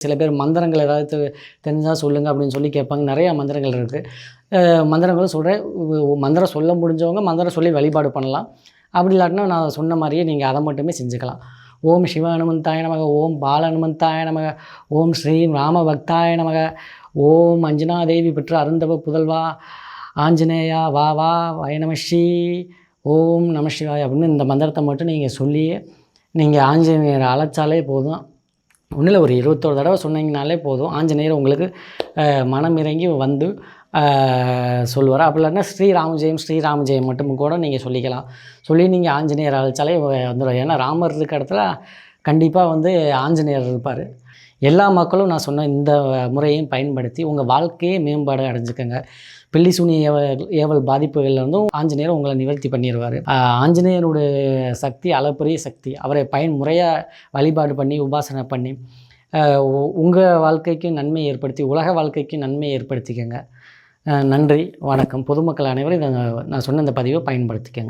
சில பேர் மந்திரங்கள் ஏதாவது தெரிஞ்சா சொல்லுங்க அப்படின்னு சொல்லி கேட்பாங்க. நிறையா மந்திரங்கள் இருக்குது. மந்திரங்களும் சொல்கிறேன். மந்திரம் சொல்ல முடிஞ்சவங்க மந்திரம் சொல்லி வழிபாடு பண்ணலாம். அப்படி இல்லாட்டினா நான் சொன்ன மாதிரியே நீங்கள் அதை மட்டுமே செஞ்சுக்கலாம். ஓம் சிவ அனுமந்தாய நமக, ஓம் பால அனுமந்தாய நமக, ஓம் ஸ்ரீம் ராம பக்தாய நமக, ஓம் அஞ்சனாதேவி பெற்ற அருந்தவ புதல்வா ஆஞ்சநேயா வா வா வயநமஸ்ரீ, ஓம் நம சிவாய அப்படின்னு இந்த மந்திரத்தை மட்டும் நீங்கள் சொல்லியே நீங்கள் ஆஞ்சநேயரை அழைச்சாலே போதும். ஒன்றும் இல்லை, ஒரு 21 தடவை சொன்னீங்கனாலே போதும். ஆஞ்சநேயர் உங்களுக்கு மனம் இறங்கி வந்து சொல்லுவார். அப்படி இல்லைன்னா ஸ்ரீராம ஜெயம் மட்டும் கூட நீங்கள் சொல்லிக்கலாம். சொல்லி நீங்கள் ஆஞ்சநேயர் அழைச்சாலே வந்துடும். ஏன்னா ராமர் இருக்க இடத்துல கண்டிப்பாக வந்து ஆஞ்சநேயர் இருப்பார். எல்லா மக்களும் நான் சொன்ன இந்த முறையையும் பயன்படுத்தி உங்கள் வாழ்க்கையே மேம்பாடு அடைஞ்சிக்கங்க. பில்லி சூனிய ஏவல் பாதிப்புகள்லேருந்தும் ஆஞ்சநேயர் உங்களை நிவர்த்தி பண்ணிடுவார். ஆஞ்சநேயருடைய சக்தி அளப்பரிய சக்தி. அவரை பயன்முறையாக வழிபாடு பண்ணி உபாசனை பண்ணி உங்கள் வாழ்க்கைக்கு நன்மை ஏற்படுத்தி உலக வாழ்க்கைக்கு நன்மை ஏற்படுத்திக்கங்க. நன்றி, வணக்கம். பொதுமக்கள் அனைவரும் இதை நான் சொன்ன இந்த பதிவை பயன்படுத்திக்கங்க.